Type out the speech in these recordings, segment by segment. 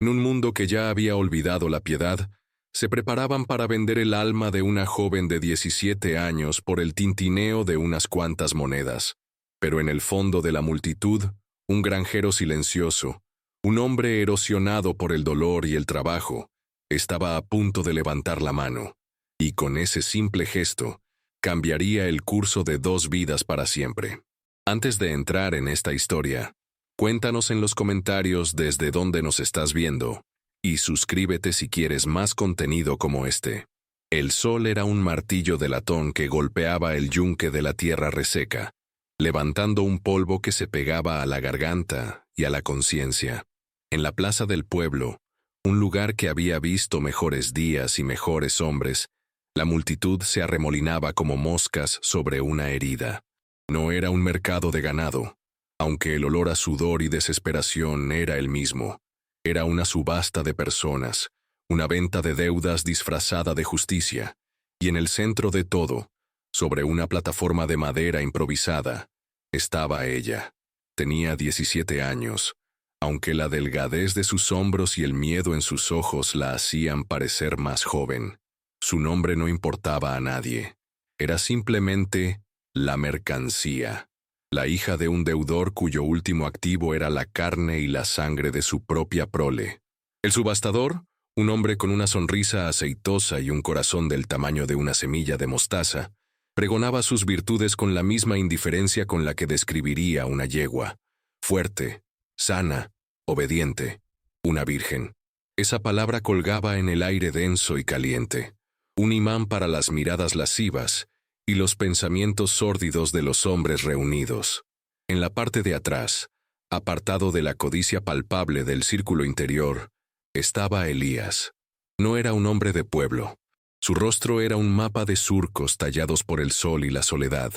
En un mundo que ya había olvidado la piedad, se preparaban para vender el alma de una joven de 17 años por el tintineo de unas cuantas monedas. Pero en el fondo de la multitud, un granjero silencioso, un hombre erosionado por el dolor y el trabajo, estaba a punto de levantar la mano, y con ese simple gesto, cambiaría el curso de 2 vidas para siempre. Antes de entrar en esta historia, cuéntanos en los comentarios desde dónde nos estás viendo, y suscríbete si quieres más contenido como este. El sol era un martillo de latón que golpeaba el yunque de la tierra reseca, levantando un polvo que se pegaba a la garganta y a la conciencia. En la plaza del pueblo, un lugar que había visto mejores días y mejores hombres, la multitud se arremolinaba como moscas sobre una herida. No era un mercado de ganado, aunque el olor a sudor y desesperación era el mismo. Era una subasta de personas, una venta de deudas disfrazada de justicia, y en el centro de todo, sobre una plataforma de madera improvisada, estaba ella. Tenía 17 años, aunque la delgadez de sus hombros y el miedo en sus ojos la hacían parecer más joven. Su nombre no importaba a nadie. Era simplemente la mercancía, la hija de un deudor cuyo último activo era la carne y la sangre de su propia prole. El subastador, un hombre con una sonrisa aceitosa y un corazón del tamaño de una semilla de mostaza, pregonaba sus virtudes con la misma indiferencia con la que describiría una yegua. Fuerte, sana, obediente, una virgen. Esa palabra colgaba en el aire denso y caliente, un imán para las miradas lascivas y los pensamientos sórdidos de los hombres reunidos. En la parte de atrás, apartado de la codicia palpable del círculo interior, estaba Elías. No era un hombre de pueblo. Su rostro era un mapa de surcos tallados por el sol y la soledad,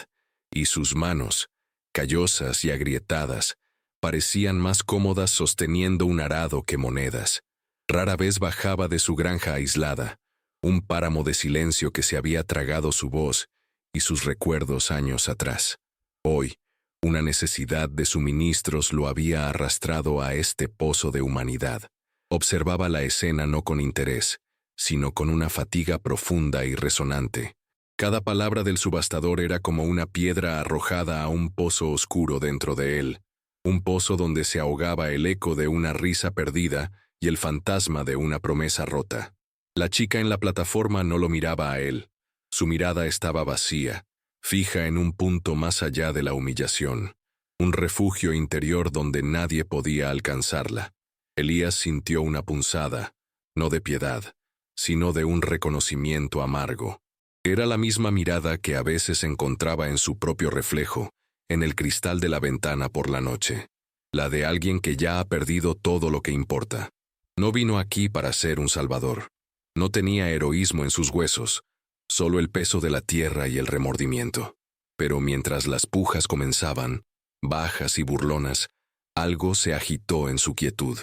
y sus manos, callosas y agrietadas, parecían más cómodas sosteniendo un arado que monedas. Rara vez bajaba de su granja aislada, un páramo de silencio que se había tragado su voz y sus recuerdos años atrás. Hoy, una necesidad de suministros lo había arrastrado a este pozo de humanidad. Observaba la escena no con interés, sino con una fatiga profunda y resonante. Cada palabra del subastador era como una piedra arrojada a un pozo oscuro dentro de él, un pozo donde se ahogaba el eco de una risa perdida y el fantasma de una promesa rota. La chica en la plataforma no lo miraba a él. Su mirada estaba vacía, fija en un punto más allá de la humillación, un refugio interior donde nadie podía alcanzarla. Elías sintió una punzada, no de piedad, sino de un reconocimiento amargo. Era la misma mirada que a veces encontraba en su propio reflejo, en el cristal de la ventana por la noche, la de alguien que ya ha perdido todo lo que importa. No vino aquí para ser un salvador. No tenía heroísmo en sus huesos, solo el peso de la tierra y el remordimiento. Pero mientras las pujas comenzaban, bajas y burlonas, algo se agitó en su quietud.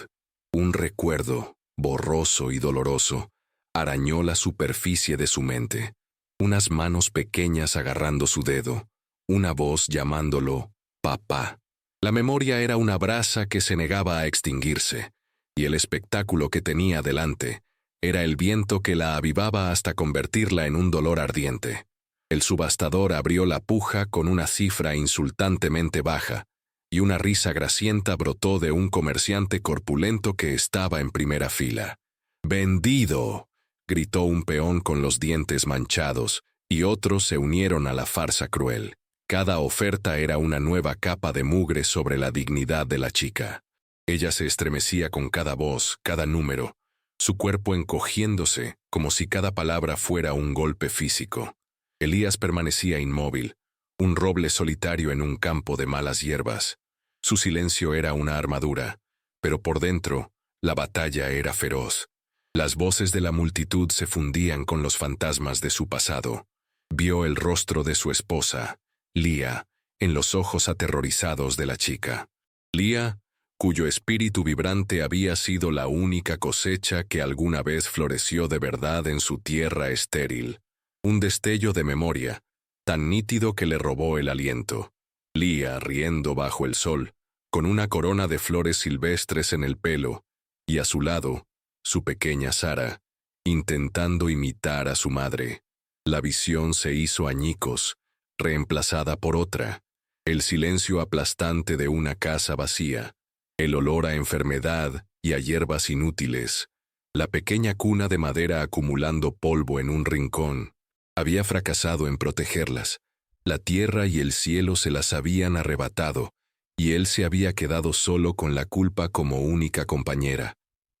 Un recuerdo, borroso y doloroso, arañó la superficie de su mente. Unas manos pequeñas agarrando su dedo, una voz llamándolo papá. La memoria era una brasa que se negaba a extinguirse, y el espectáculo que tenía delante era el viento que la avivaba hasta convertirla en un dolor ardiente. El subastador abrió la puja con una cifra insultantemente baja, y una risa grasienta brotó de un comerciante corpulento que estaba en primera fila. ¡Vendido!, gritó un peón con los dientes manchados, y otros se unieron a la farsa cruel. Cada oferta era una nueva capa de mugre sobre la dignidad de la chica. Ella se estremecía con cada voz, cada número, su cuerpo encogiéndose como si cada palabra fuera un golpe físico. Elías permanecía inmóvil, un roble solitario en un campo de malas hierbas. Su silencio era una armadura, pero por dentro, la batalla era feroz. Las voces de la multitud se fundían con los fantasmas de su pasado. Vio el rostro de su esposa, Lía, en los ojos aterrorizados de la chica. Lía, cuyo espíritu vibrante había sido la única cosecha que alguna vez floreció de verdad en su tierra estéril. Un destello de memoria, tan nítido que le robó el aliento. Lía riendo bajo el sol, con una corona de flores silvestres en el pelo, y a su lado, su pequeña Sara, intentando imitar a su madre. La visión se hizo añicos, reemplazada por otra, el silencio aplastante de una casa vacía, el olor a enfermedad y a hierbas inútiles, la pequeña cuna de madera acumulando polvo en un rincón. Había fracasado en protegerlas. La tierra y el cielo se las habían arrebatado, y él se había quedado solo con la culpa como única compañera.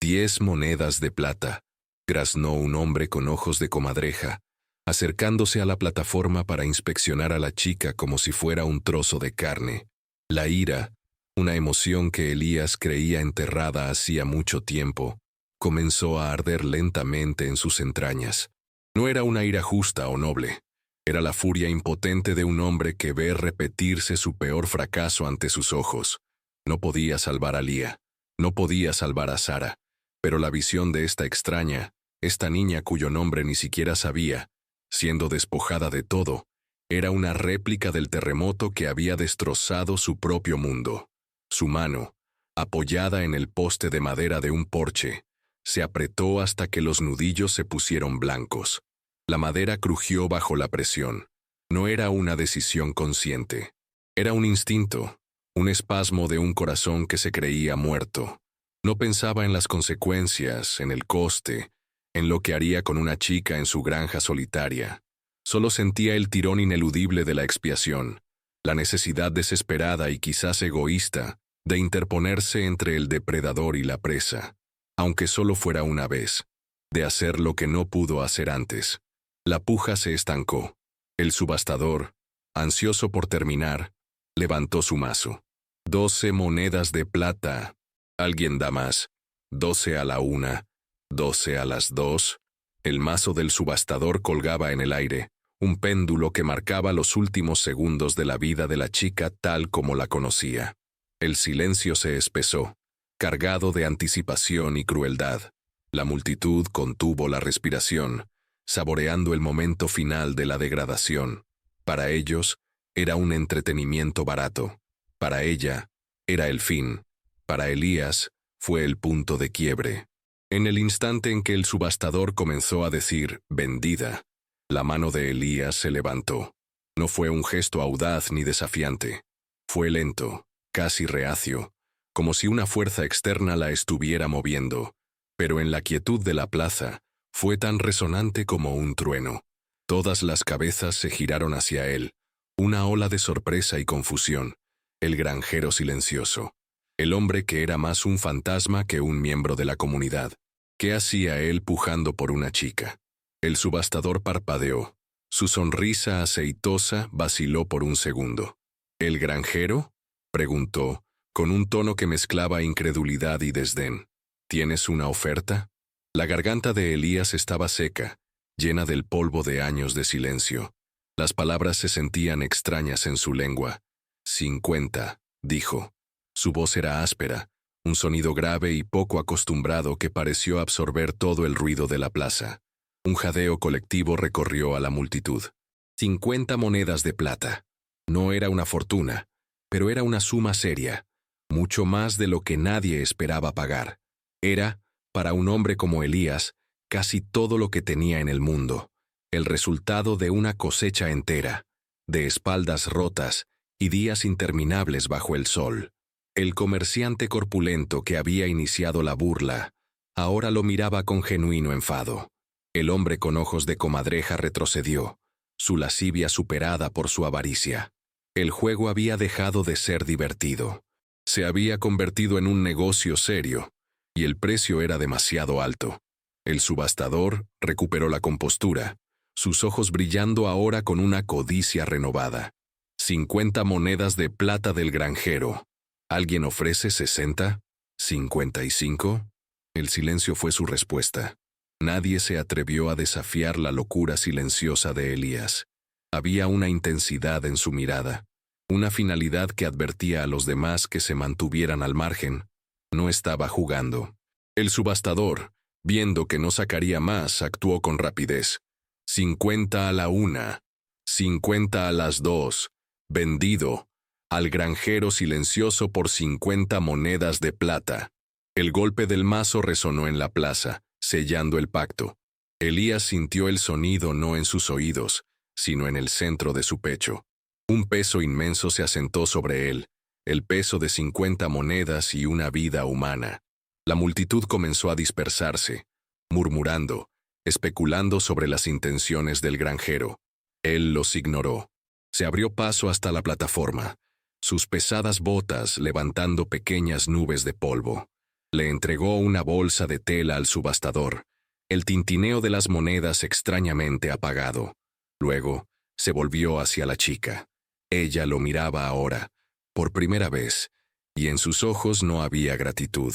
10 monedas de plata, graznó un hombre con ojos de comadreja, acercándose a la plataforma para inspeccionar a la chica como si fuera un trozo de carne. La ira, una emoción que Elías creía enterrada hacía mucho tiempo, comenzó a arder lentamente en sus entrañas. No era una ira justa o noble. Era la furia impotente de un hombre que ve repetirse su peor fracaso ante sus ojos. No podía salvar a Lía, no podía salvar a Sara, pero la visión de esta extraña, esta niña cuyo nombre ni siquiera sabía, siendo despojada de todo, era una réplica del terremoto que había destrozado su propio mundo. Su mano, apoyada en el poste de madera de un porche, se apretó hasta que los nudillos se pusieron blancos. La madera crujió bajo la presión. No era una decisión consciente. Era un instinto, un espasmo de un corazón que se creía muerto. No pensaba en las consecuencias, en el coste, en lo que haría con una chica en su granja solitaria. Solo sentía el tirón ineludible de la expiación, la necesidad desesperada y quizás egoísta de interponerse entre el depredador y la presa, aunque solo fuera una vez, de hacer lo que no pudo hacer antes. La puja se estancó. El subastador, ansioso por terminar, levantó su mazo. 12 monedas de plata. ¿Alguien da más? 12 a la 1, 12 a las 2. El mazo del subastador colgaba en el aire, un péndulo que marcaba los últimos segundos de la vida de la chica tal como la conocía. El silencio se espesó, cargado de anticipación y crueldad. La multitud contuvo la respiración, saboreando el momento final de la degradación. Para ellos, era un entretenimiento barato. Para ella, era el fin. Para Elías, fue el punto de quiebre. En el instante en que el subastador comenzó a decir «vendida», la mano de Elías se levantó. No fue un gesto audaz ni desafiante. Fue lento, casi reacio, como si una fuerza externa la estuviera moviendo, pero en la quietud de la plaza fue tan resonante como un trueno. Todas las cabezas se giraron hacia él, una ola de sorpresa y confusión. El granjero silencioso, el hombre que era más un fantasma que un miembro de la comunidad. ¿Qué hacía él pujando por una chica? El subastador parpadeó. Su sonrisa aceitosa vaciló por un segundo. ¿El granjero?, preguntó, con un tono que mezclaba incredulidad y desdén. ¿Tienes una oferta? La garganta de Elías estaba seca, llena del polvo de años de silencio. Las palabras se sentían extrañas en su lengua. 50, dijo. Su voz era áspera, un sonido grave y poco acostumbrado que pareció absorber todo el ruido de la plaza. Un jadeo colectivo recorrió a la multitud. 50 monedas de plata. No era una fortuna, pero era una suma seria, mucho más de lo que nadie esperaba pagar. Era, para un hombre como Elías, casi todo lo que tenía en el mundo, el resultado de una cosecha entera, de espaldas rotas y días interminables bajo el sol. El comerciante corpulento que había iniciado la burla, ahora lo miraba con genuino enfado. El hombre con ojos de comadreja retrocedió, su lascivia superada por su avaricia. El juego había dejado de ser divertido. Se había convertido en un negocio serio, y el precio era demasiado alto. El subastador recuperó la compostura, sus ojos brillando ahora con una codicia renovada. 50 monedas de plata del granjero. ¿Alguien ofrece 60? ¿55? El silencio fue su respuesta. Nadie se atrevió a desafiar la locura silenciosa de Elías. Había una intensidad en su mirada, una finalidad que advertía a los demás que se mantuvieran al margen. No estaba jugando. El subastador, viendo que no sacaría más, actuó con rapidez. 50 a la 1, 50 a las 2, vendido, al granjero silencioso por 50 monedas de plata. El golpe del mazo resonó en la plaza, sellando el pacto. Elías sintió el sonido no en sus oídos, sino en el centro de su pecho. Un peso inmenso se asentó sobre él, el peso de 50 monedas y una vida humana. La multitud comenzó a dispersarse, murmurando, especulando sobre las intenciones del granjero. Él los ignoró. Se abrió paso hasta la plataforma, sus pesadas botas levantando pequeñas nubes de polvo. Le entregó una bolsa de tela al subastador, el tintineo de las monedas extrañamente apagado. Luego, se volvió hacia la chica. Ella lo miraba ahora, por primera vez, y en sus ojos no había gratitud,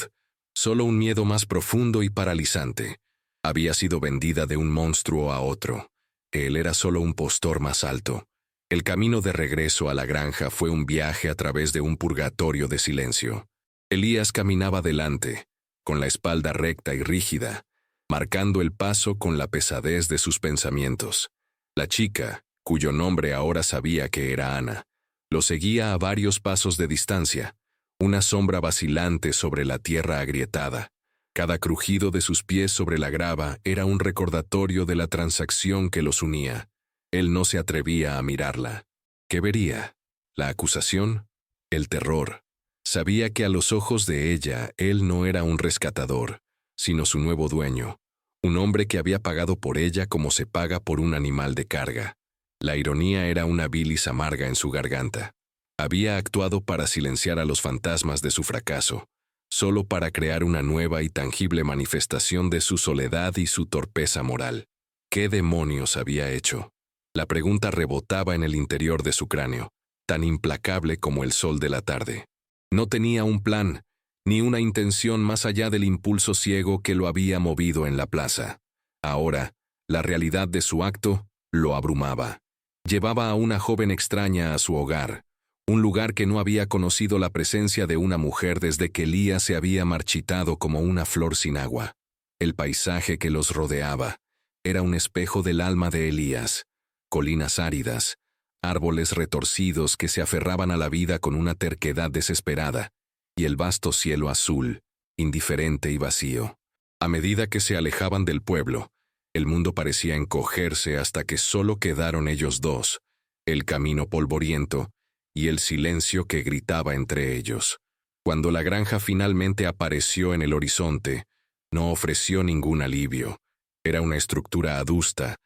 solo un miedo más profundo y paralizante. Había sido vendida de un monstruo a otro. Él era solo un postor más alto. El camino de regreso a la granja fue un viaje a través de un purgatorio de silencio. Elías caminaba delante, con la espalda recta y rígida, marcando el paso con la pesadez de sus pensamientos. La chica, cuyo nombre ahora sabía que era Ana, lo seguía a varios pasos de distancia, una sombra vacilante sobre la tierra agrietada. Cada crujido de sus pies sobre la grava era un recordatorio de la transacción que los unía. Él no se atrevía a mirarla. ¿Qué vería? ¿La acusación? ¿El terror? Sabía que a los ojos de ella él no era un rescatador, sino su nuevo dueño, un hombre que había pagado por ella como se paga por un animal de carga. La ironía era una bilis amarga en su garganta. Había actuado para silenciar a los fantasmas de su fracaso, solo para crear una nueva y tangible manifestación de su soledad y su torpeza moral. ¿Qué demonios había hecho? La pregunta rebotaba en el interior de su cráneo, tan implacable como el sol de la tarde. No tenía un plan, ni una intención más allá del impulso ciego que lo había movido en la plaza. Ahora, la realidad de su acto lo abrumaba. Llevaba a una joven extraña a su hogar, un lugar que no había conocido la presencia de una mujer desde que Elías se había marchitado como una flor sin agua. El paisaje que los rodeaba era un espejo del alma de Elías, colinas áridas, árboles retorcidos que se aferraban a la vida con una terquedad desesperada, y el vasto cielo azul, indiferente y vacío. A medida que se alejaban del pueblo, el mundo parecía encogerse hasta que solo quedaron ellos dos, el camino polvoriento y el silencio que gritaba entre ellos. Cuando la granja finalmente apareció en el horizonte, no ofreció ningún alivio. Era una estructura adusta,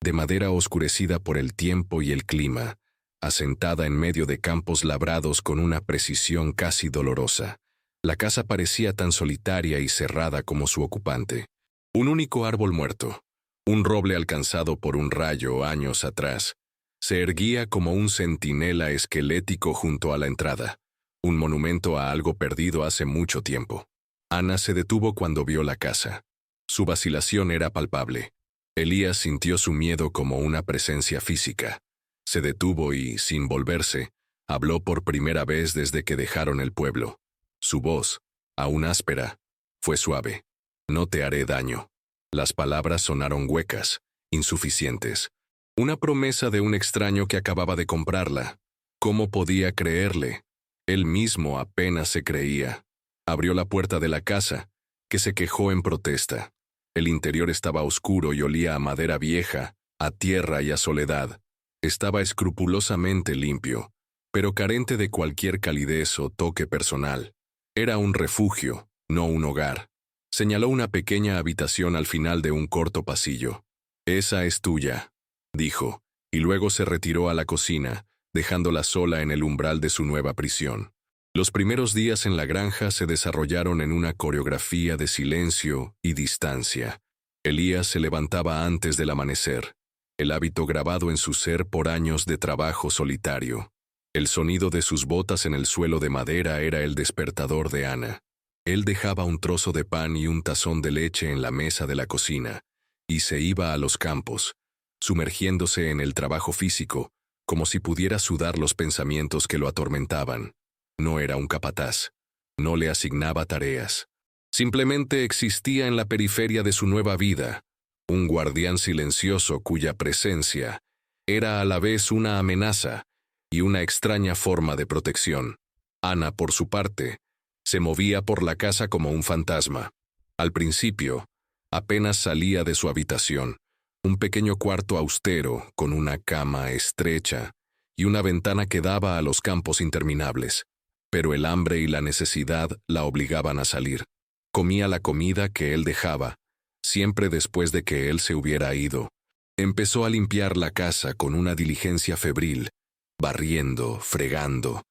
de madera oscurecida por el tiempo y el clima, asentada en medio de campos labrados con una precisión casi dolorosa. La casa parecía tan solitaria y cerrada como su ocupante. Un único árbol muerto, un roble alcanzado por un rayo años atrás, se erguía como un centinela esquelético junto a la entrada, un monumento a algo perdido hace mucho tiempo. Ana se detuvo cuando vio la casa. Su vacilación era palpable. Elías sintió su miedo como una presencia física. Se detuvo y, sin volverse, habló por primera vez desde que dejaron el pueblo. Su voz, aún áspera, fue suave. No te haré daño. Las palabras sonaron huecas, insuficientes. Una promesa de un extraño que acababa de comprarla. ¿Cómo podía creerle? Él mismo apenas se creía. Abrió la puerta de la casa, que se quejó en protesta. El interior estaba oscuro y olía a madera vieja, a tierra y a soledad. Estaba escrupulosamente limpio, pero carente de cualquier calidez o toque personal. Era un refugio, no un hogar. Señaló una pequeña habitación al final de un corto pasillo. «Esa es tuya», dijo, y luego se retiró a la cocina, dejándola sola en el umbral de su nueva prisión. Los primeros días en la granja se desarrollaron en una coreografía de silencio y distancia. Elías se levantaba antes del amanecer, el hábito grabado en su ser por años de trabajo solitario. El sonido de sus botas en el suelo de madera era el despertador de Ana. Él dejaba un trozo de pan y un tazón de leche en la mesa de la cocina, y se iba a los campos, sumergiéndose en el trabajo físico, como si pudiera sudar los pensamientos que lo atormentaban. No era un capataz, no le asignaba tareas. Simplemente existía en la periferia de su nueva vida, un guardián silencioso cuya presencia era a la vez una amenaza y una extraña forma de protección. Ana, por su parte, Se movía por la casa como un fantasma. Al principio, apenas salía de su habitación, un pequeño cuarto austero con una cama estrecha y una ventana que daba a los campos interminables. Pero el hambre y la necesidad la obligaban a salir. Comía la comida que él dejaba, siempre después de que él se hubiera ido. Empezó a limpiar la casa con una diligencia febril, barriendo, fregando,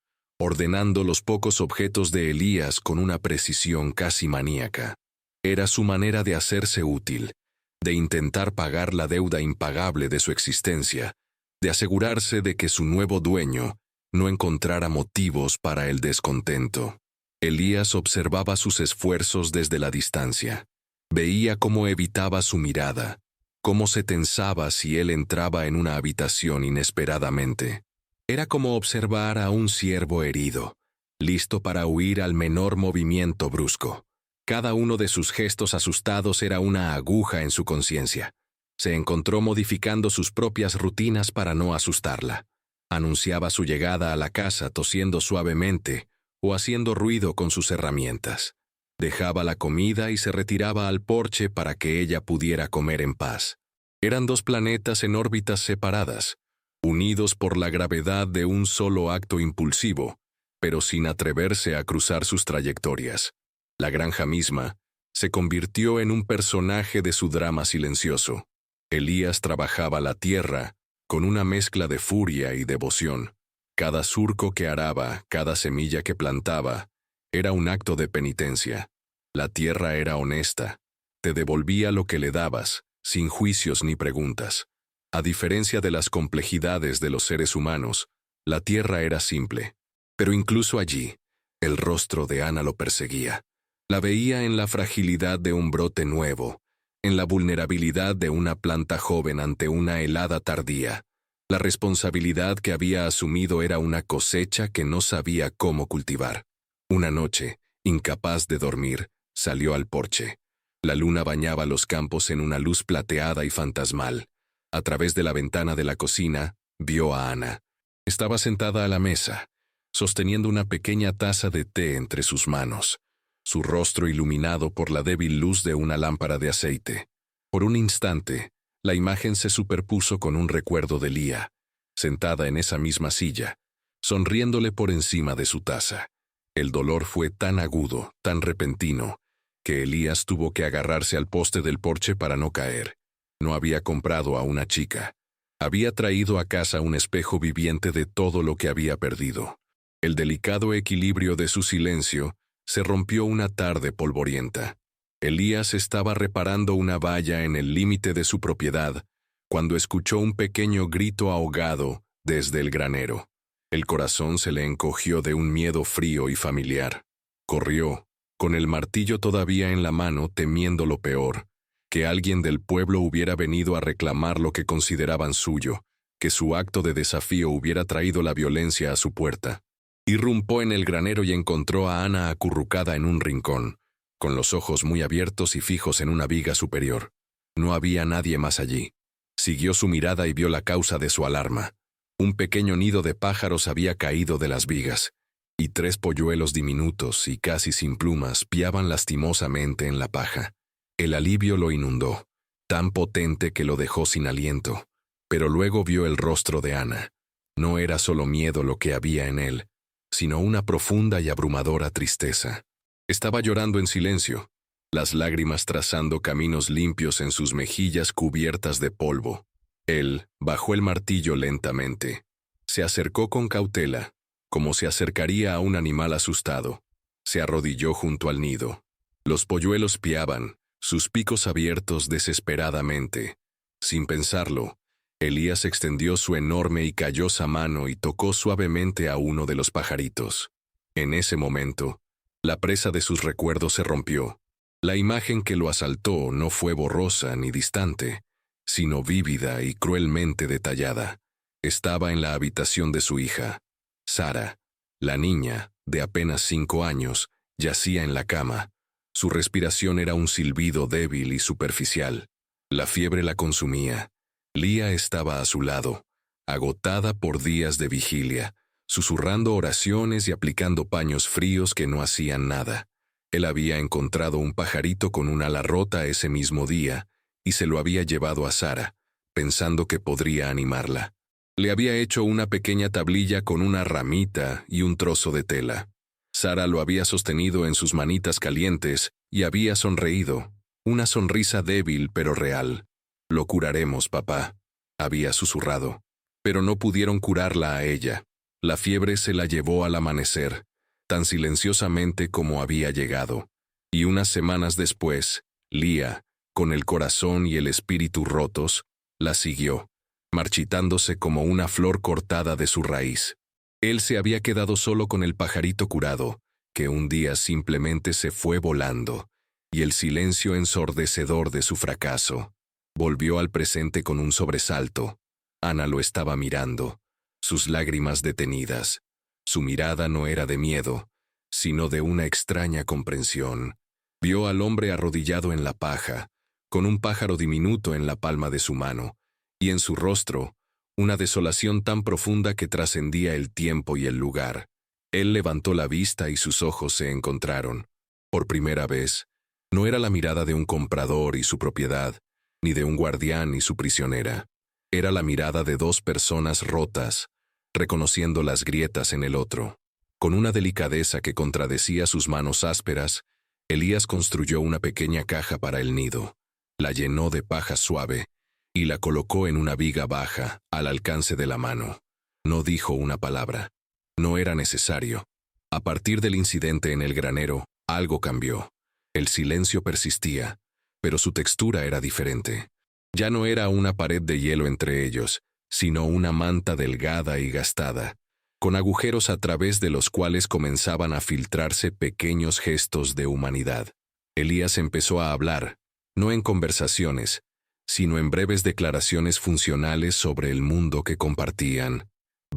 ordenando los pocos objetos de Elías con una precisión casi maníaca. Era su manera de hacerse útil, de intentar pagar la deuda impagable de su existencia, de asegurarse de que su nuevo dueño no encontrara motivos para el descontento. Elías observaba sus esfuerzos desde la distancia. Veía cómo evitaba su mirada, cómo se tensaba si él entraba en una habitación inesperadamente. Era como observar a un ciervo herido, listo para huir al menor movimiento brusco. Cada uno de sus gestos asustados era una aguja en su conciencia. Se encontró modificando sus propias rutinas para no asustarla. Anunciaba su llegada a la casa tosiendo suavemente o haciendo ruido con sus herramientas. Dejaba la comida y se retiraba al porche para que ella pudiera comer en paz. Eran dos planetas en órbitas separadas, unidos por la gravedad de un solo acto impulsivo, pero sin atreverse a cruzar sus trayectorias. La granja misma se convirtió en un personaje de su drama silencioso. Elías trabajaba la tierra con una mezcla de furia y devoción. Cada surco que araba, cada semilla que plantaba, era un acto de penitencia. La tierra era honesta, te devolvía lo que le dabas, sin juicios ni preguntas. A diferencia de las complejidades de los seres humanos, la tierra era simple. Pero incluso allí, el rostro de Ana lo perseguía. La veía en la fragilidad de un brote nuevo, en la vulnerabilidad de una planta joven ante una helada tardía. La responsabilidad que había asumido era una cosecha que no sabía cómo cultivar. Una noche, incapaz de dormir, salió al porche. La luna bañaba los campos en una luz plateada y fantasmal. A través de la ventana de la cocina, vio a Ana. Estaba sentada a la mesa, sosteniendo una pequeña taza de té entre sus manos, su rostro iluminado por la débil luz de una lámpara de aceite. Por un instante, la imagen se superpuso con un recuerdo de Lía, sentada en esa misma silla, sonriéndole por encima de su taza. El dolor fue tan agudo, tan repentino, que Elías tuvo que agarrarse al poste del porche para no caer. No había comprado a una chica. Había traído a casa un espejo viviente de todo lo que había perdido. El delicado equilibrio de su silencio se rompió una tarde polvorienta. Elías estaba reparando una valla en el límite de su propiedad cuando escuchó un pequeño grito ahogado desde el granero. El corazón se le encogió de un miedo frío y familiar. Corrió, con el martillo todavía en la mano, temiendo lo peor, que alguien del pueblo hubiera venido a reclamar lo que consideraban suyo, que su acto de desafío hubiera traído la violencia a su puerta. Irrumpó en el granero y encontró a Ana acurrucada en un rincón, con los ojos muy abiertos y fijos en una viga superior. No había nadie más allí. Siguió su mirada y vio la causa de su alarma. Un pequeño nido de pájaros había caído de las vigas, y 3 polluelos diminutos y casi sin plumas piaban lastimosamente en la paja. El alivio lo inundó, tan potente que lo dejó sin aliento. Pero luego vio el rostro de Ana. No era solo miedo lo que había en él, sino una profunda y abrumadora tristeza. Estaba llorando en silencio, las lágrimas trazando caminos limpios en sus mejillas cubiertas de polvo. Él bajó el martillo lentamente. Se acercó con cautela, como se acercaría a un animal asustado. Se arrodilló junto al nido. Los polluelos piaban, sus picos abiertos desesperadamente. Sin pensarlo, Elías extendió su enorme y callosa mano y tocó suavemente a uno de los pajaritos. En ese momento, la presa de sus recuerdos se rompió. La imagen que lo asaltó no fue borrosa ni distante, sino vívida y cruelmente detallada. Estaba en la habitación de su hija. Sara, la niña, de apenas 5 años, yacía en la cama. Su respiración era un silbido débil y superficial. La fiebre la consumía. Lía estaba a su lado, agotada por días de vigilia, susurrando oraciones y aplicando paños fríos que no hacían nada. Él había encontrado un pajarito con un ala rota ese mismo día y se lo había llevado a Sara, pensando que podría animarla. Le había hecho una pequeña tablilla con una ramita y un trozo de tela. Sara lo había sostenido en sus manitas calientes y había sonreído, una sonrisa débil pero real. «Lo curaremos, papá», había susurrado. Pero no pudieron curarla a ella. La fiebre se la llevó al amanecer, tan silenciosamente como había llegado. Y unas semanas después, Lía, con el corazón y el espíritu rotos, la siguió, marchitándose como una flor cortada de su raíz. Él se había quedado solo con el pajarito curado, que un día simplemente se fue volando, y el silencio ensordecedor de su fracaso. Volvió al presente con un sobresalto. Ana lo estaba mirando, sus lágrimas detenidas. Su mirada no era de miedo, sino de una extraña comprensión. Vio al hombre arrodillado en la paja, con un pájaro diminuto en la palma de su mano, y en su rostro, una desolación tan profunda que trascendía el tiempo y el lugar. Él levantó la vista y sus ojos se encontraron. Por primera vez, no era la mirada de un comprador y su propiedad, ni de un guardián y su prisionera. Era la mirada de dos personas rotas, reconociendo las grietas en el otro. Con una delicadeza que contradecía sus manos ásperas, Elías construyó una pequeña caja para el nido, la llenó de paja suave y la colocó en una viga baja, al alcance de la mano. No dijo una palabra. No era necesario. A partir del incidente en el granero, algo cambió. El silencio persistía, pero su textura era diferente. Ya no era una pared de hielo entre ellos, sino una manta delgada y gastada, con agujeros a través de los cuales comenzaban a filtrarse pequeños gestos de humanidad. Elías empezó a hablar, no en conversaciones, sino en breves declaraciones funcionales sobre el mundo que compartían.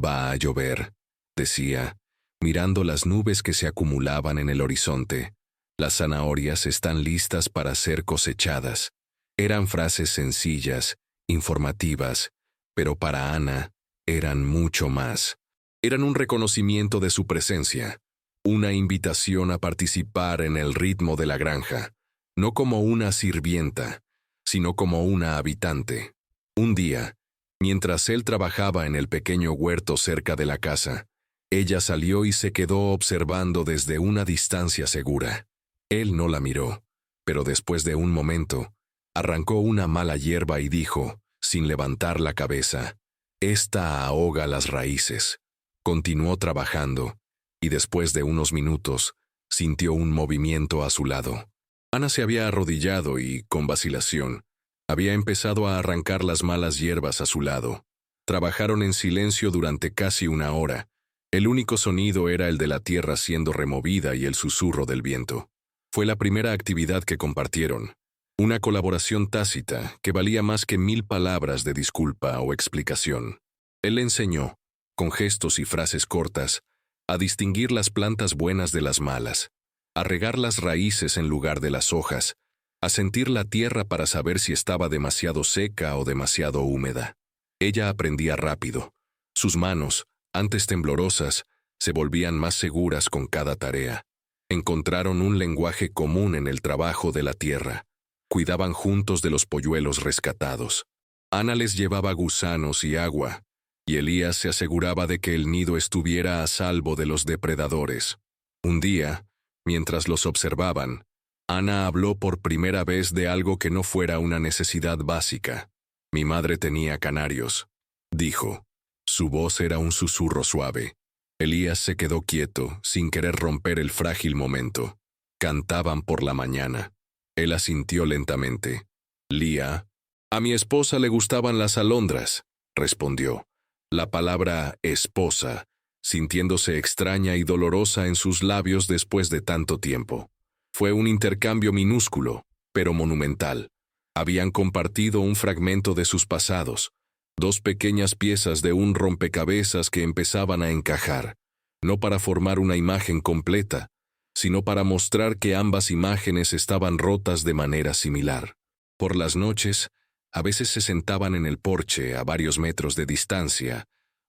«Va a llover», decía, mirando las nubes que se acumulaban en el horizonte. «Las zanahorias están listas para ser cosechadas». Eran frases sencillas, informativas, pero para Ana eran mucho más. Eran un reconocimiento de su presencia, una invitación a participar en el ritmo de la granja, no como una sirvienta, sino como una habitante. Un día, mientras él trabajaba en el pequeño huerto cerca de la casa, ella salió y se quedó observando desde una distancia segura. Él no la miró, pero después de un momento, arrancó una mala hierba y dijo, sin levantar la cabeza, «Esta ahoga las raíces». Continuó trabajando, y después de unos minutos, sintió un movimiento a su lado. Ana se había arrodillado y, con vacilación, había empezado a arrancar las malas hierbas a su lado. Trabajaron en silencio durante casi una hora. El único sonido era el de la tierra siendo removida y el susurro del viento. Fue la primera actividad que compartieron. Una colaboración tácita que valía más que 1000 palabras de disculpa o explicación. Él le enseñó, con gestos y frases cortas, a distinguir las plantas buenas de las malas, a regar las raíces en lugar de las hojas, a sentir la tierra para saber si estaba demasiado seca o demasiado húmeda. Ella aprendía rápido. Sus manos, antes temblorosas, se volvían más seguras con cada tarea. Encontraron un lenguaje común en el trabajo de la tierra. Cuidaban juntos de los polluelos rescatados. Ana les llevaba gusanos y agua, y Elías se aseguraba de que el nido estuviera a salvo de los depredadores. Un día, mientras los observaban, Ana habló por primera vez de algo que no fuera una necesidad básica. «Mi madre tenía canarios», dijo. Su voz era un susurro suave. Elías se quedó quieto, sin querer romper el frágil momento. Cantaban por la mañana. Él asintió lentamente. «Lía, a mi esposa le gustaban las alondras», respondió. La palabra «esposa», sintiéndose extraña y dolorosa en sus labios después de tanto tiempo. Fue un intercambio minúsculo, pero monumental. Habían compartido un fragmento de sus pasados, 2 pequeñas piezas de un rompecabezas que empezaban a encajar, no para formar una imagen completa, sino para mostrar que ambas imágenes estaban rotas de manera similar. Por las noches, a veces se sentaban en el porche a varios metros de distancia,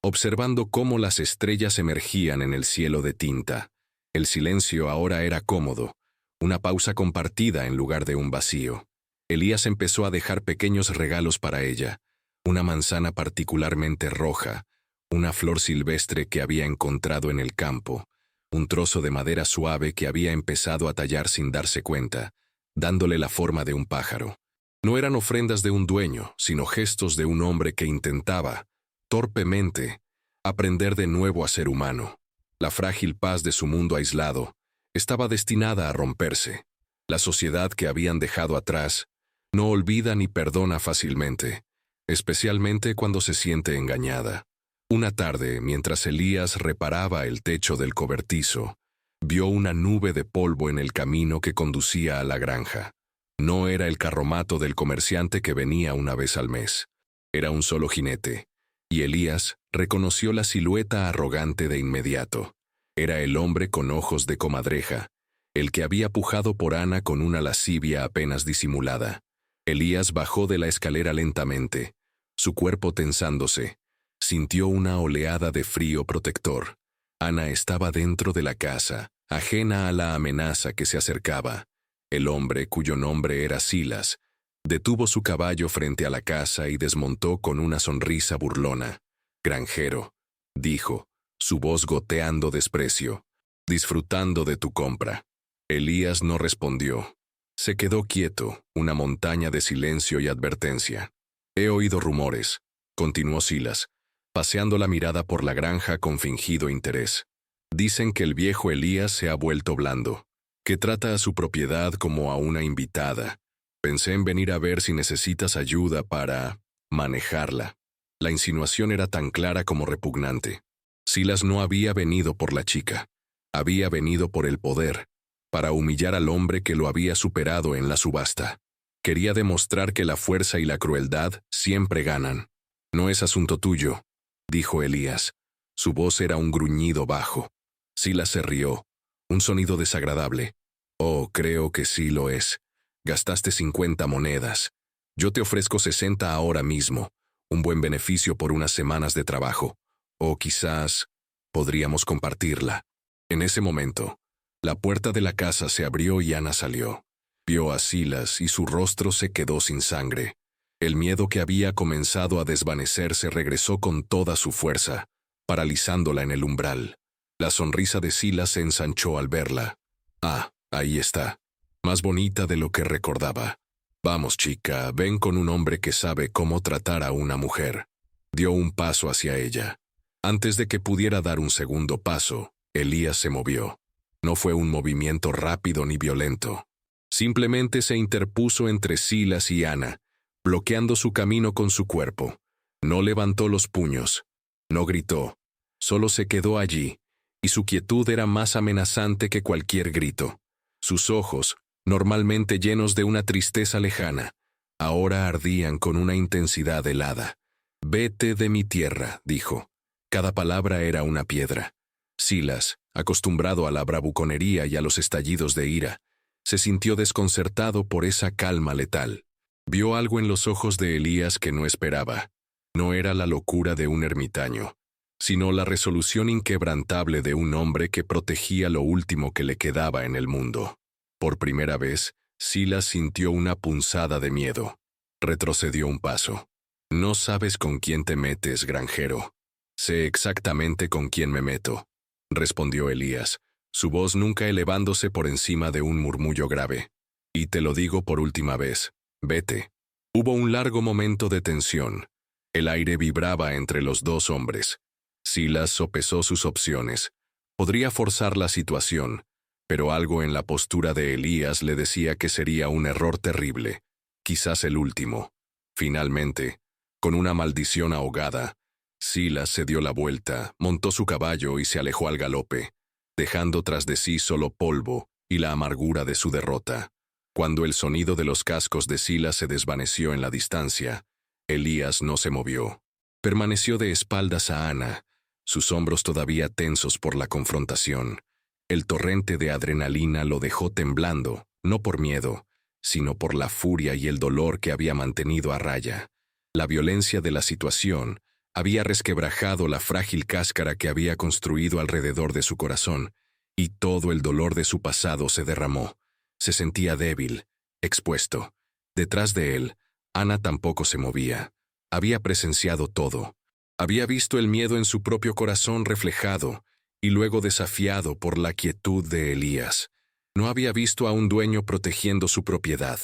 observando cómo las estrellas emergían en el cielo de tinta. El silencio ahora era cómodo, una pausa compartida en lugar de un vacío. Elías empezó a dejar pequeños regalos para ella, una manzana particularmente roja, una flor silvestre que había encontrado en el campo, un trozo de madera suave que había empezado a tallar sin darse cuenta, dándole la forma de un pájaro. No eran ofrendas de un dueño, sino gestos de un hombre que intentaba, torpemente, aprender de nuevo a ser humano. La frágil paz de su mundo aislado estaba destinada a romperse. La sociedad que habían dejado atrás no olvida ni perdona fácilmente, especialmente cuando se siente engañada. Una tarde, mientras Elías reparaba el techo del cobertizo, vio una nube de polvo en el camino que conducía a la granja. No era el carromato del comerciante que venía una vez al mes. Era un solo jinete, y Elías reconoció la silueta arrogante de inmediato. Era el hombre con ojos de comadreja, el que había pujado por Ana con una lascivia apenas disimulada. Elías bajó de la escalera lentamente, su cuerpo tensándose. Sintió una oleada de frío protector. Ana estaba dentro de la casa, ajena a la amenaza que se acercaba. El hombre, cuyo nombre era Silas, detuvo su caballo frente a la casa y desmontó con una sonrisa burlona. «Granjero», dijo, su voz goteando desprecio, «disfrutando de tu compra». Elías no respondió. Se quedó quieto, una montaña de silencio y advertencia. «He oído rumores», continuó Silas, paseando la mirada por la granja con fingido interés. «Dicen que el viejo Elías se ha vuelto blando, que trata a su propiedad como a una invitada. Pensé en venir a ver si necesitas ayuda para manejarla». La insinuación era tan clara como repugnante. Silas no había venido por la chica, había venido por el poder, para humillar al hombre que lo había superado en la subasta. Quería demostrar que la fuerza y la crueldad siempre ganan. «No es asunto tuyo», dijo Elías. Su voz era un gruñido bajo. Silas se rió, un sonido desagradable. «Oh, creo que sí lo es. Gastaste 50 monedas. Yo te ofrezco 60 ahora mismo, un buen beneficio por unas semanas de trabajo. O quizás podríamos compartirla». En ese momento, la puerta de la casa se abrió y Ana salió. Vio a Silas y su rostro se quedó sin sangre. El miedo que había comenzado a desvanecerse regresó con toda su fuerza, paralizándola en el umbral. La sonrisa de Silas se ensanchó al verla. «Ah, ahí está. Más bonita de lo que recordaba. Vamos, chica, ven con un hombre que sabe cómo tratar a una mujer». Dio un paso hacia ella. Antes de que pudiera dar un segundo paso, Elías se movió. No fue un movimiento rápido ni violento. Simplemente se interpuso entre Silas y Ana, bloqueando su camino con su cuerpo. No levantó los puños, no gritó, solo se quedó allí, y su quietud era más amenazante que cualquier grito. Sus ojos, normalmente llenos de una tristeza lejana, ahora ardían con una intensidad helada. «Vete de mi tierra», dijo. Cada palabra era una piedra. Silas, acostumbrado a la bravuconería y a los estallidos de ira, se sintió desconcertado por esa calma letal. Vio algo en los ojos de Elías que no esperaba. No era la locura de un ermitaño, sino la resolución inquebrantable de un hombre que protegía lo último que le quedaba en el mundo. Por primera vez, Silas sintió una punzada de miedo. Retrocedió un paso. «No sabes con quién te metes, granjero». «Sé exactamente con quién me meto», respondió Elías, su voz nunca elevándose por encima de un murmullo grave. «Y te lo digo por última vez, vete». Hubo un largo momento de tensión. El aire vibraba entre los dos hombres. Silas sopesó sus opciones. Podría forzar la situación, pero algo en la postura de Elías le decía que sería un error terrible, quizás el último. Finalmente, con una maldición ahogada, Silas se dio la vuelta, montó su caballo y se alejó al galope, dejando tras de sí solo polvo y la amargura de su derrota. Cuando el sonido de los cascos de Silas se desvaneció en la distancia, Elías no se movió. Permaneció de espaldas a Ana, sus hombros todavía tensos por la confrontación. El torrente de adrenalina lo dejó temblando, no por miedo, sino por la furia y el dolor que había mantenido a raya. La violencia de la situación había resquebrajado la frágil cáscara que había construido alrededor de su corazón, y todo el dolor de su pasado se derramó. Se sentía débil, expuesto. Detrás de él, Ana tampoco se movía. Había presenciado todo. Había visto el miedo en su propio corazón reflejado y luego desafiado por la quietud de Elías. No había visto a un dueño protegiendo su propiedad.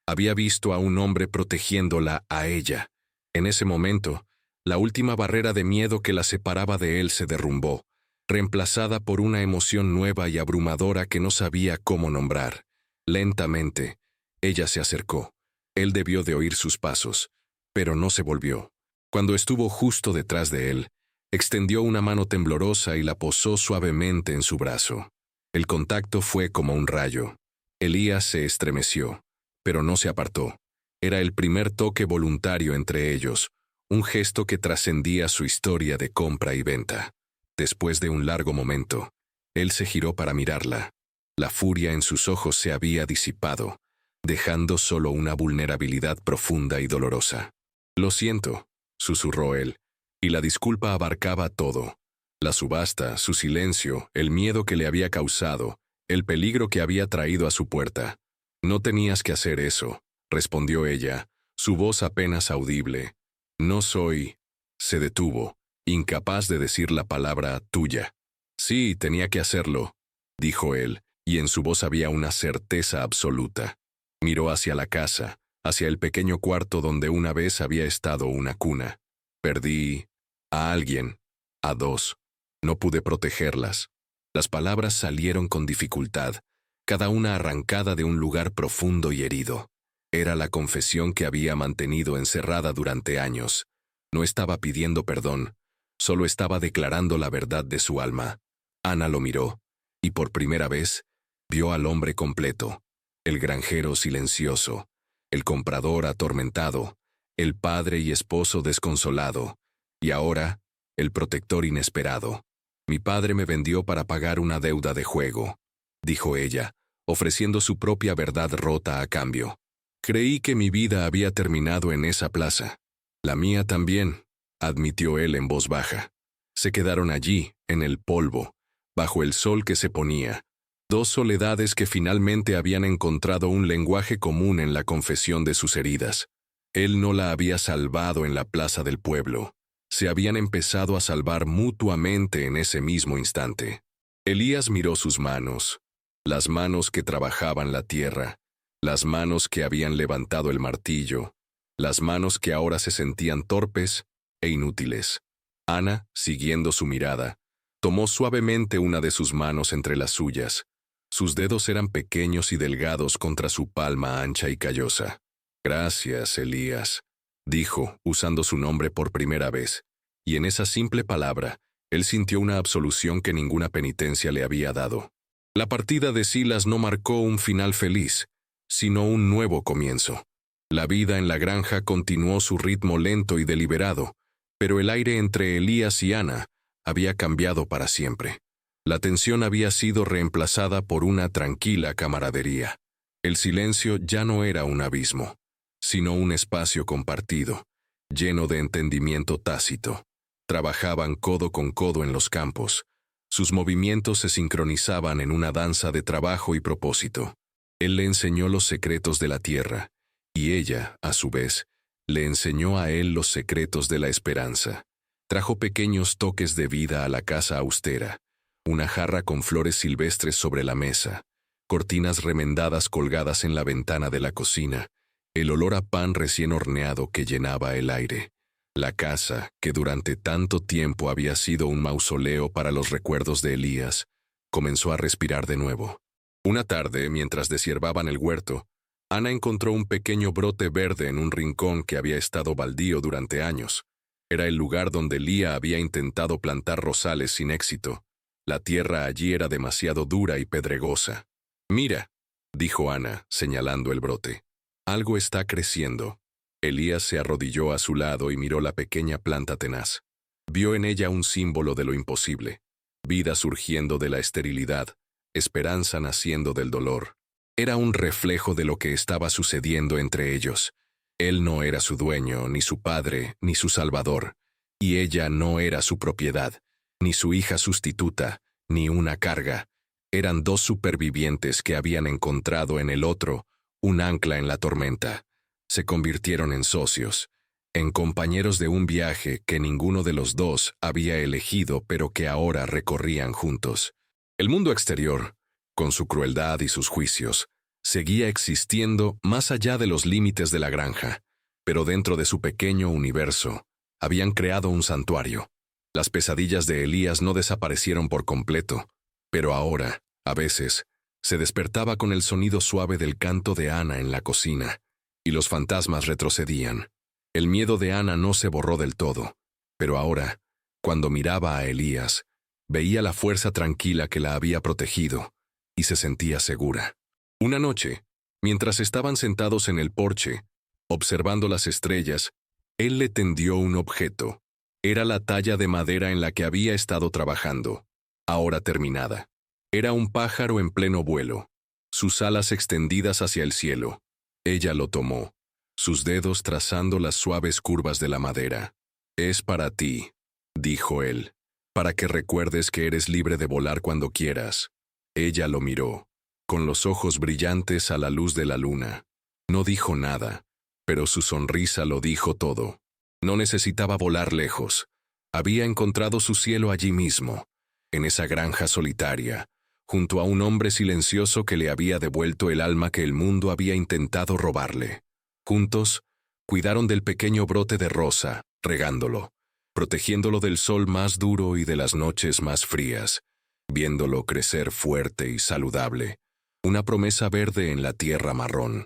Había visto a un hombre protegiéndola a ella. En ese momento, la última barrera de miedo que la separaba de él se derrumbó, reemplazada por una emoción nueva y abrumadora que no sabía cómo nombrar. Lentamente, ella se acercó. Él debió de oír sus pasos, pero no se volvió. Cuando estuvo justo detrás de él, extendió una mano temblorosa y la posó suavemente en su brazo. El contacto fue como un rayo. Elías se estremeció, pero no se apartó. Era el primer toque voluntario entre ellos, un gesto que trascendía su historia de compra y venta. Después de un largo momento, él se giró para mirarla. La furia en sus ojos se había disipado, dejando solo una vulnerabilidad profunda y dolorosa. «Lo siento», susurró él, y la disculpa abarcaba todo. La subasta, su silencio, el miedo que le había causado, el peligro que había traído a su puerta. «No tenías que hacer eso», respondió ella, su voz apenas audible. «No soy...» Se detuvo, incapaz de decir la palabra tuya. «Sí, tenía que hacerlo», dijo él, y en su voz había una certeza absoluta. Miró hacia la casa, hacia el pequeño cuarto donde una vez había estado una cuna. «Perdí a alguien, a dos. No pude protegerlas». Las palabras salieron con dificultad, cada una arrancada de un lugar profundo y herido. Era la confesión que había mantenido encerrada durante años. No estaba pidiendo perdón, solo estaba declarando la verdad de su alma. Ana lo miró, y por primera vez, vio al hombre completo, el granjero silencioso, el comprador atormentado, el padre y esposo desconsolado, y ahora, el protector inesperado. «Mi padre me vendió para pagar una deuda de juego», dijo ella, ofreciendo su propia verdad rota a cambio. «Creí que mi vida había terminado en esa plaza». «La mía también», admitió él en voz baja. Se quedaron allí, en el polvo, bajo el sol que se ponía. Dos soledades que finalmente habían encontrado un lenguaje común en la confesión de sus heridas. Él no la había salvado en la plaza del pueblo. Se habían empezado a salvar mutuamente en ese mismo instante. Elías miró sus manos, las manos que trabajaban la tierra, las manos que habían levantado el martillo, las manos que ahora se sentían torpes e inútiles. Ana, siguiendo su mirada, tomó suavemente una de sus manos entre las suyas. Sus dedos eran pequeños y delgados contra su palma ancha y callosa. «Gracias, Elías», dijo, usando su nombre por primera vez, y en esa simple palabra, él sintió una absolución que ninguna penitencia le había dado. La partida de Silas no marcó un final feliz, sino un nuevo comienzo. La vida en la granja continuó su ritmo lento y deliberado, pero el aire entre Elías y Ana había cambiado para siempre. La tensión había sido reemplazada por una tranquila camaradería. El silencio ya no era un abismo, sino un espacio compartido, lleno de entendimiento tácito. Trabajaban codo con codo en los campos. Sus movimientos se sincronizaban en una danza de trabajo y propósito. Él le enseñó los secretos de la tierra, y ella, a su vez, le enseñó a él los secretos de la esperanza. Trajo pequeños toques de vida a la casa austera, una jarra con flores silvestres sobre la mesa, cortinas remendadas colgadas en la ventana de la cocina, el olor a pan recién horneado que llenaba el aire. La casa, que durante tanto tiempo había sido un mausoleo para los recuerdos de Elías, comenzó a respirar de nuevo. Una tarde, mientras deshiervaban el huerto, Ana encontró un pequeño brote verde en un rincón que había estado baldío durante años. Era el lugar donde Lía había intentado plantar rosales sin éxito. La tierra allí era demasiado dura y pedregosa. «Mira», dijo Ana, señalando el brote. «Algo está creciendo». Elías se arrodilló a su lado y miró la pequeña planta tenaz. Vio en ella un símbolo de lo imposible, vida surgiendo de la esterilidad, esperanza naciendo del dolor. Era un reflejo de lo que estaba sucediendo entre ellos. Él no era su dueño, ni su padre, ni su salvador. y ella no era su propiedad, ni su hija sustituta, ni una carga. Eran dos supervivientes que habían encontrado en el otro un ancla en la tormenta. Se convirtieron en socios, en compañeros de un viaje que ninguno de los dos había elegido, pero que ahora recorrían juntos. El mundo exterior, con su crueldad y sus juicios, seguía existiendo más allá de los límites de la granja, pero dentro de su pequeño universo, habían creado un santuario. Las pesadillas de Elías no desaparecieron por completo, pero ahora, a veces, se despertaba con el sonido suave del canto de Ana en la cocina, y los fantasmas retrocedían. El miedo de Ana no se borró del todo, pero ahora, cuando miraba a Elías, veía la fuerza tranquila que la había protegido, y se sentía segura. Una noche, mientras estaban sentados en el porche, observando las estrellas, él le tendió un objeto. Era la talla de madera en la que había estado trabajando, ahora terminada. Era un pájaro en pleno vuelo, sus alas extendidas hacia el cielo. Ella lo tomó, sus dedos trazando las suaves curvas de la madera. «Es para ti», dijo él, «para que recuerdes que eres libre de volar cuando quieras». Ella lo miró, con los ojos brillantes a la luz de la luna. No dijo nada, pero su sonrisa lo dijo todo. No necesitaba volar lejos. Había encontrado su cielo allí mismo, en esa granja solitaria, junto a un hombre silencioso que le había devuelto el alma que el mundo había intentado robarle. Juntos, cuidaron del pequeño brote de rosa, regándolo, protegiéndolo del sol más duro y de las noches más frías, viéndolo crecer fuerte y saludable, una promesa verde en la tierra marrón.